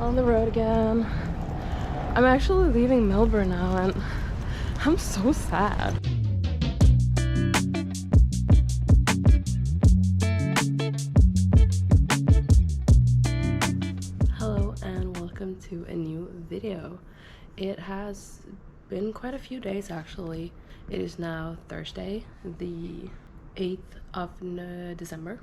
On the road again. I'm actually leaving Melbourne now and I'm so sad. Hello and welcome to a new video. It has been quite a few days actually. It is now Thursday, the 8th of December,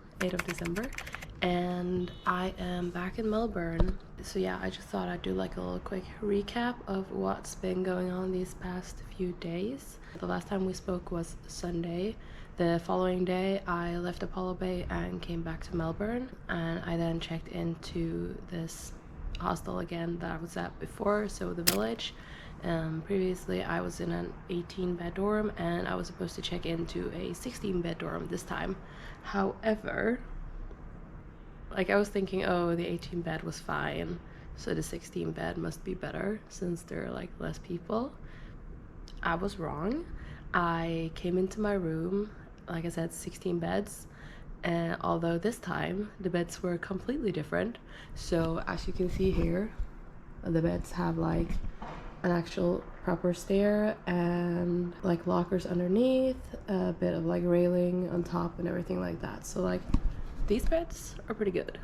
and I am back in Melbourne. So yeah, I just thought I'd do like a little quick recap of what's been going on these past few days. The last time we spoke was Sunday. The following day I left Apollo Bay and came back to Melbourne, and I then checked into this hostel again that I was at before, so the Village. Previously I was in an 18-bed dorm and I was supposed to check into a 16-bed dorm this time. However, like I was thinking, oh, the 18-bed was fine, so the 16-bed must be better since there are like less people. I was wrong. I came into my room, like I said, 16 beds, and although this time the beds were completely different. So as you can see here, the beds have like an actual proper stair and like lockers underneath, a bit of like railing on top and everything like that. So like these beds are pretty good.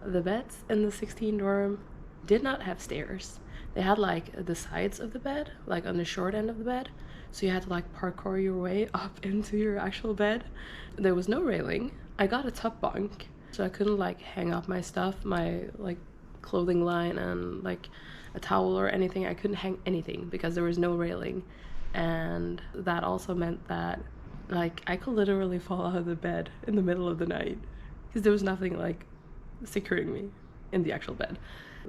The beds in the 16 dorm did not have stairs. They had like the sides of the bed, like on the short end of the bed, so you had to like parkour your way up into your actual bed. There was no railing. I got a top bunk, so I couldn't like hang up my stuff, my like clothing line and like a towel or anything. I couldn't hang anything because there was no railing, and that also meant that like I could literally fall out of the bed in the middle of the night because there was nothing like securing me in the actual bed.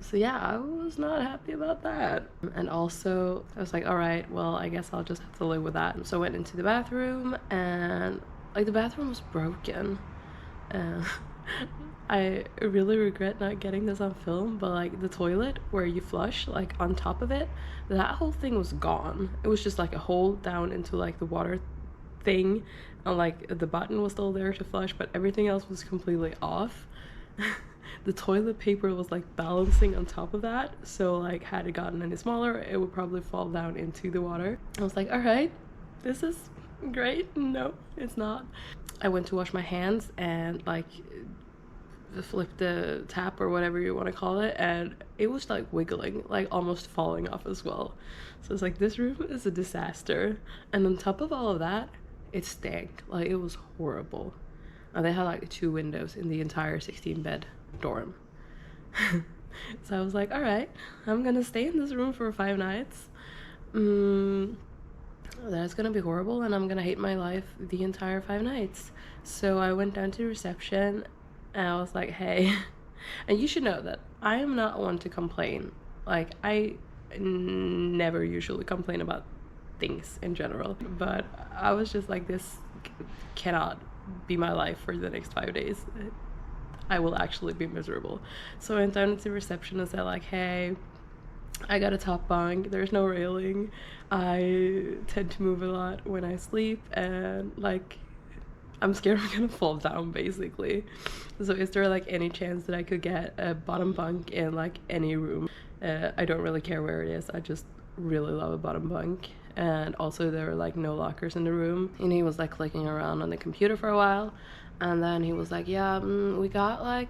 So yeah, I was not happy about that. And also I was like, all right, well, I guess I'll just have to live with that. So I went into the bathroom and like the bathroom was broken. I really regret not getting this on film, but like the toilet where you flush, like on top of it, that whole thing was gone. It was just like a hole down into like the water thing, and like the button was still there to flush, but everything else was completely off. The toilet paper was like balancing on top of that, so like had it gotten any smaller it would probably fall down into the water. I was like, all right, this is great. No, it's not. I went to wash my hands and like flip the tap or whatever you want to call it, and it was like wiggling, like almost falling off as well. So it's like, this room is a disaster. And on top of all of that, it stank. Like it was horrible. And they had like 2 windows in the entire 16-bed dorm. So I was like, all right, I'm gonna stay in this room for 5 nights. That's gonna be horrible and I'm gonna hate my life the entire 5 nights. So I went down to reception and I was like, hey, and you should know that I am not one to complain. Like I never usually complain about things in general, but I was just like, this cannot be my life for the next 5 days. I will actually be miserable. So I went down to reception and said like, hey, I got a top bunk, there's no railing, I tend to move a lot when I sleep, and like I'm scared I'm gonna fall down basically. So is there like any chance that I could get a bottom bunk in like any room? I don't really care where it is, I just really love a bottom bunk. And also there were like no lockers in the room. And he was like clicking around on the computer for a while, and then he was like, yeah, we got like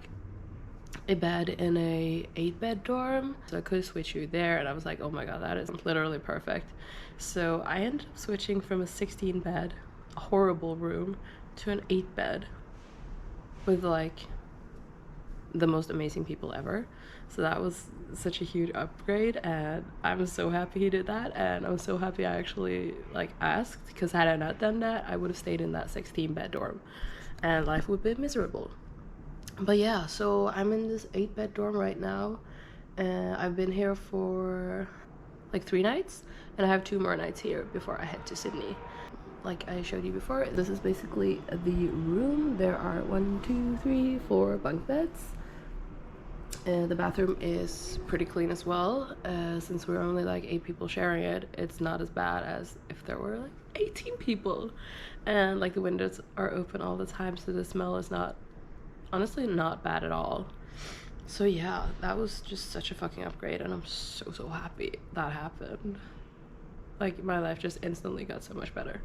a bed in a 8-bed dorm, so I could switch you there. And I was like, oh my god, that is literally perfect. So I ended up switching from a 16-bed horrible room to an 8-bed with like the most amazing people ever. So that was such a huge upgrade, and I'm so happy he did that, and I'm so happy I actually like asked, because had I not done that I would have stayed in that 16-bed dorm and life would be miserable. But yeah, so I'm in this 8-bed dorm right now, and I've been here for like 3 nights, and I have 2 more nights here before I head to Sydney. Like I showed you before, this is basically the room. There are 1, 2, 3, 4 bunk beds. The bathroom is pretty clean as well. Since we're only like 8 people sharing it, it's not as bad as if there were like 18 people. And like the windows are open all the time, so the smell is not, honestly, not bad at all. So yeah, that was just such a fucking upgrade, and I'm so happy that happened. Like, my life just instantly got so much better.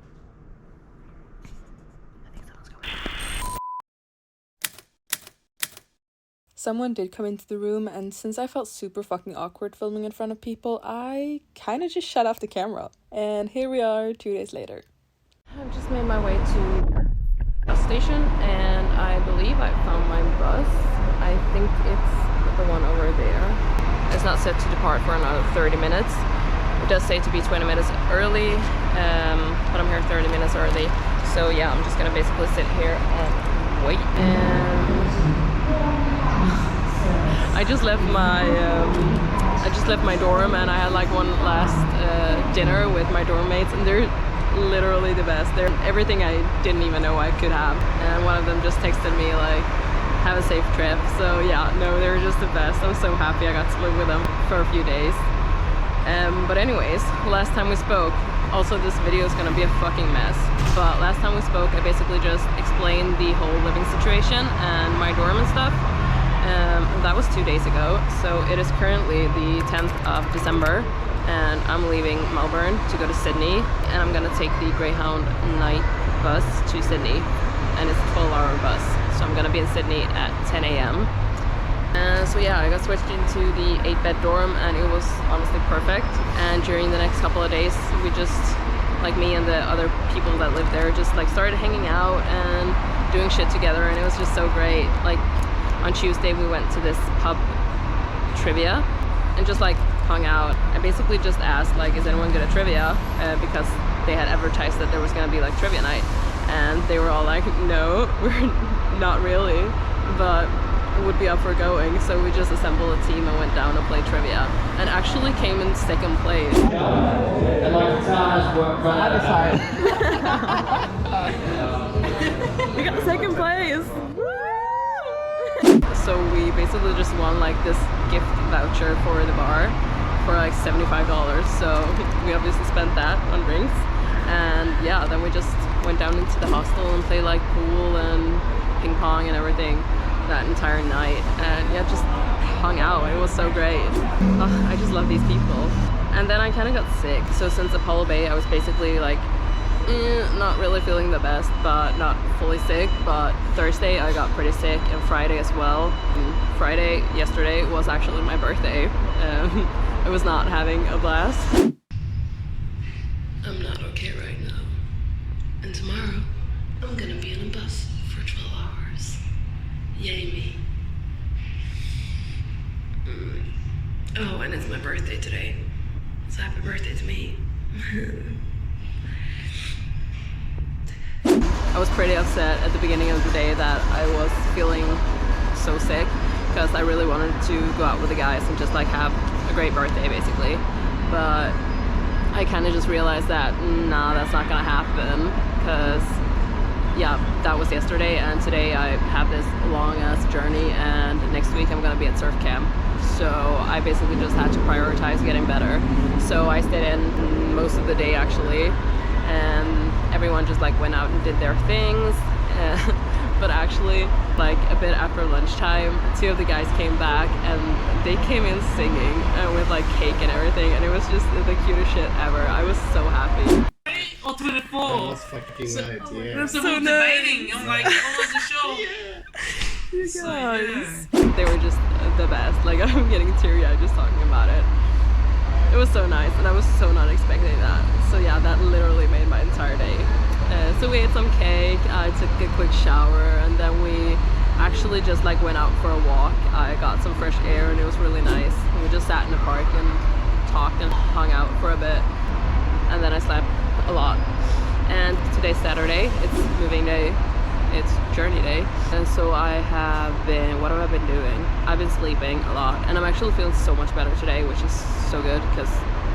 I think someone's coming. Someone did come into the room, and since I felt super fucking awkward filming in front of people, I kind of just shut off the camera. And here we are 2 days later. I've just made my way to bus station, and I believe I found my bus. I think it's the one over there. It's not set to depart for another 30 minutes. It does say to be 20 minutes early, but I'm here 30 minutes early. So yeah, I'm just gonna basically sit here and wait. And I just left my dorm, and I had like one last dinner with my dorm mates, and they're literally the best. They're everything I didn't even know I could have. And one of them just texted me like, have a safe trip. So yeah, no, they're just the best. I'm so happy I got to live with them for a few days. But anyways, last time we spoke, also this video is gonna be a fucking mess, but last time we spoke I basically just explained the whole living situation and my dorm and stuff. That was 2 days ago, so it is currently the 10th of December, and I'm leaving Melbourne to go to Sydney, and I'm gonna take the Greyhound night bus to Sydney, and it's a 12-hour bus, so I'm gonna be in Sydney at 10 a.m. So yeah, I got switched into the 8-bed dorm, and it was honestly perfect. And during the next couple of days, we just, like me and the other people that lived there, just like started hanging out and doing shit together, and it was just so great. Like on Tuesday we went to this pub trivia and just like hung out. I basically just asked like, is anyone good at trivia, because they had advertised that there was gonna be like trivia night, and they were all like, no, we're not really, but would be up for going. So we just assembled a team and went down to play trivia, and actually came in second place. We got second place. So we basically just won like this gift voucher for the bar for like $75. So we obviously spent that on drinks, and yeah, then we just went down into the hostel and played like pool and ping pong and everything that entire night, and yeah, just hung out. It was so great. I just love these people. And then I kind of got sick, so since Apollo Bay I was basically like not really feeling the best, but not fully sick. But Thursday I got pretty sick, and Friday as well. And Friday, yesterday, was actually my birthday. I was not having a blast. I'm not okay right now, and tomorrow I'm gonna be in a bus for 12 hours. Yay me. Oh, and it's my birthday today, so happy birthday to me. I was pretty upset at the beginning of the day that I was feeling so sick, because I really wanted to go out with the guys and just like have a great birthday basically, but I kind of just realized that nah, that's not gonna happen, because yeah, that was yesterday, and today I have this long ass journey, and next week I'm gonna be at surf camp. So I basically just had to prioritize getting better. So I stayed in most of the day actually, and everyone just like went out and did their things. But actually, like a bit after lunchtime, 2 of the guys came back, and they came in singing with like cake and everything, and it was just the cutest shit ever. I was so happy. Or 24. That was fucking nice, yeah. That's So so nice. debating. I'm like, what was the show? You So, guys, they were just the best. Like, I'm getting teary-eyed just talking about it. It was so nice, and I was so not expecting that. So yeah, that literally made my entire day. So we ate some cake, I took a quick shower, and then we actually just like went out for a walk. I got some fresh air, and it was really nice. We just sat in the park and talked and hung out for a bit, and then I slept a lot. And today's Saturday, it's moving day, it's journey day, and so I have been, what have I been doing? I've been sleeping a lot, and I'm actually feeling so much better today, which is so good, because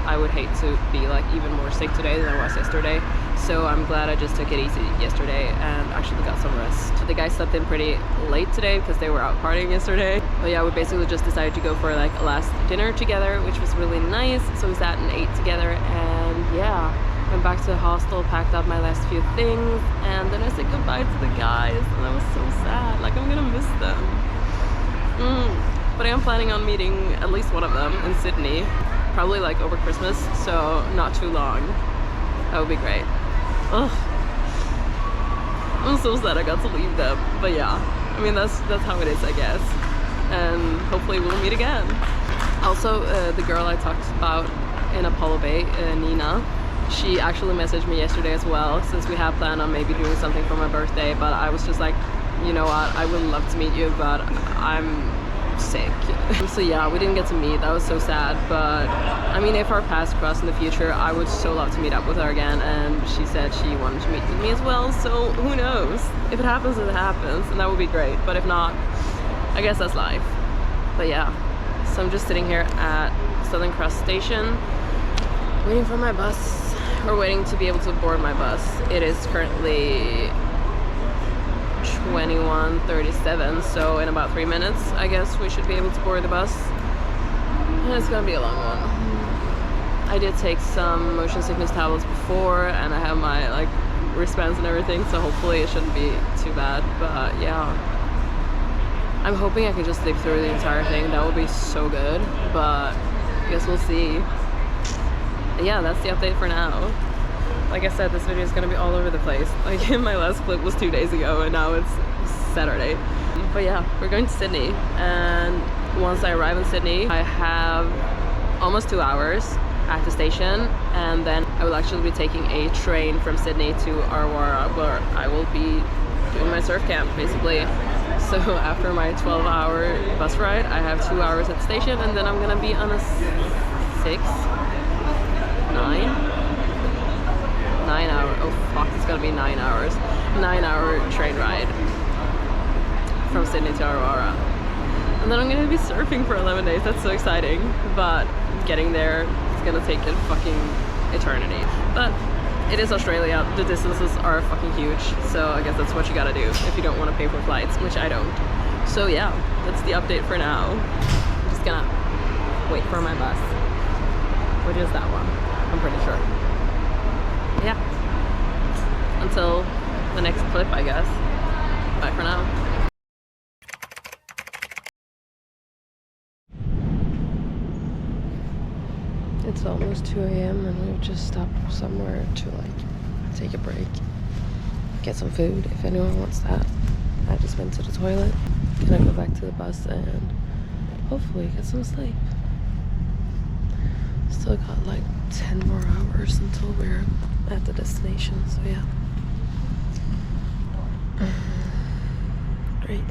I would hate to be like even more sick today than I was yesterday. So I'm glad I just took it easy yesterday and actually got some rest. The guys slept in pretty late today because they were out partying yesterday. But yeah, we basically just decided to go for like a last dinner together, which was really nice. So we sat and ate together, and yeah, went back to the hostel, packed up my last few things, and then I said goodbye to the guys, and I was so sad. Like, I'm gonna miss them. But but I am planning on meeting at least one of them in Sydney, probably like over Christmas, so not too long. That would be great. Ugh. I'm so sad I got to leave them, but yeah, I mean that's how it is, I guess, and hopefully we'll meet again. Also, the girl I talked about in Apollo Bay, Nina, she actually messaged me yesterday as well, since we have planned on maybe doing something for my birthday, but I was just like, you know what, I would love to meet you, but I'm sick. So yeah, we didn't get to meet. That was so sad, but I mean, if our paths cross in the future, I would so love to meet up with her again, and she said she wanted to meet with me as well, so who knows? If it happens, it happens, and that would be great, but if not, I guess that's life. But yeah, so I'm just sitting here at Southern Cross Station waiting for my bus, or waiting to be able to board my bus. It is currently 21:37, so in about 3 minutes I guess we should be able to board the bus, and it's gonna be a long one. I did take some motion sickness tablets before, and I have my like wristbands and everything, so hopefully it shouldn't be too bad, but yeah, I'm hoping I can just sleep through the entire thing. That would be so good, but I guess we'll see. Yeah, that's the update for now. Like I said, this video is gonna be all over the place. Like my last clip was 2 days ago, and now it's Saturday. But yeah, we're going to Sydney, and once I arrive in Sydney, I have almost 2 hours at the station, and then I will actually be taking a train from Sydney to Aurora, where I will be doing my surf camp, basically. So after my 12-hour bus ride, I have 2 hours at the station, and then I'm gonna be on a 9 hour, oh fuck, it's gonna be 9 hours. 9-hour train ride from Sydney to Aurora. And then I'm gonna be surfing for 11 days. That's so exciting. But getting there is gonna take a fucking eternity. But it is Australia. The distances are fucking huge. So I guess that's what you gotta do if you don't want to pay for flights, which I don't. So yeah, that's the update for now. I'm just gonna wait for my bus, which is that one, I'm pretty sure. Yeah, until the next clip, I guess. Bye for now. It's almost 2 a.m. and we've just stopped somewhere to like take a break, get some food if anyone wants that. I just went to the toilet, gonna go back to the bus and hopefully get some sleep. Still got like 10 more hours until we're at the destination, so yeah. Great.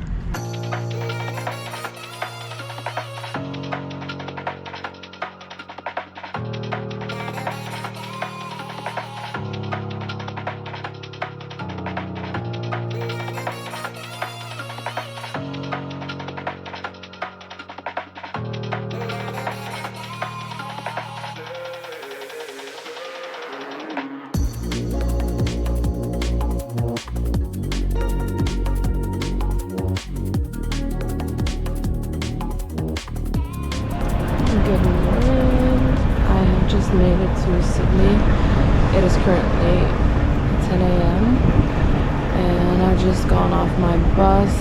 Good morning. I have just made it to Sydney. It is currently 10 a.m. and I've just gone off my bus,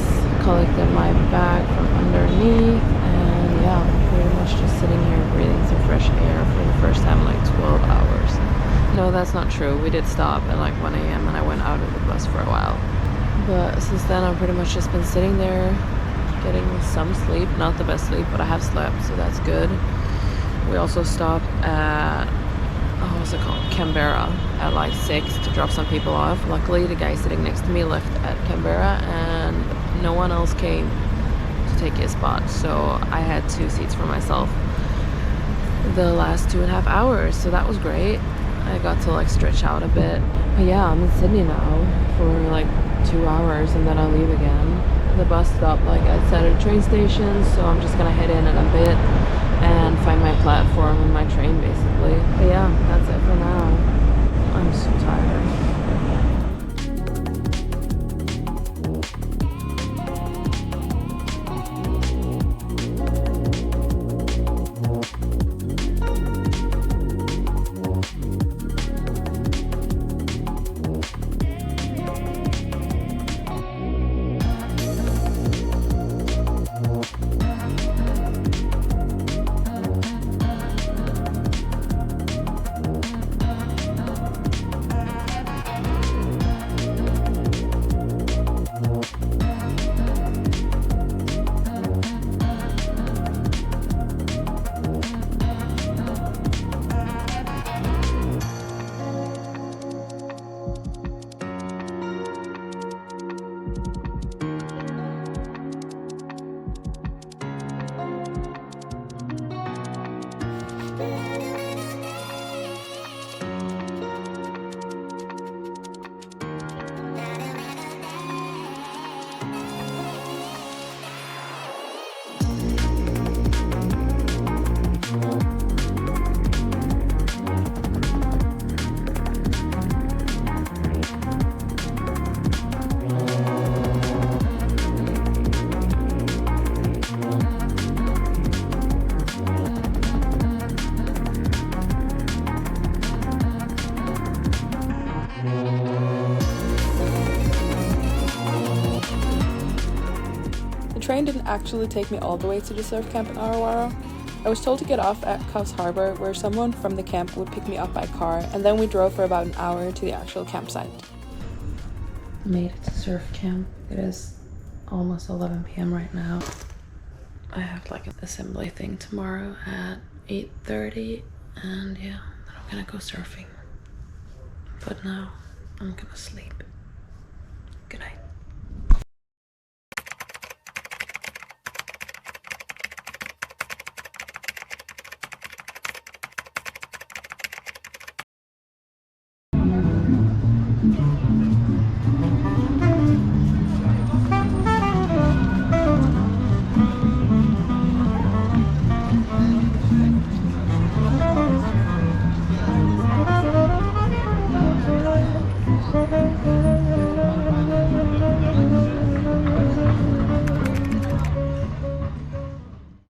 collected my bag from underneath, and yeah, I'm pretty much just sitting here breathing some fresh air for the first time in like 12 hours. No, that's not true. We did stop at like 1 a.m. and I went out of the bus for a while. But since then, I've pretty much just been sitting there, getting some sleep. Not the best sleep, but I have slept, so that's good. We also stopped at, oh, what's it called? Canberra at like 6 to drop some people off. Luckily, the guy sitting next to me left at Canberra and no one else came to take his spot. So I had 2 seats for myself the last 2.5 hours, so that was great. I got to like stretch out a bit. But yeah, I'm in Sydney now for like 2 hours and then I'll leave again. The bus stopped like at Saturday train station, so I'm just gonna head in a bit and find my platform and my train basically. But yeah, that's it for now. I'm so tired. train didn't actually take me all the way to the surf camp in Arawara. I was told to get off at Coffs Harbour, where someone from the camp would pick me up by car, and then we drove for about an hour to the actual campsite. Made it to surf camp. It is almost 11 p.m. right now. I have like an assembly thing tomorrow at 8:30, and yeah, then I'm gonna go surfing. But now I'm gonna sleep. Good night.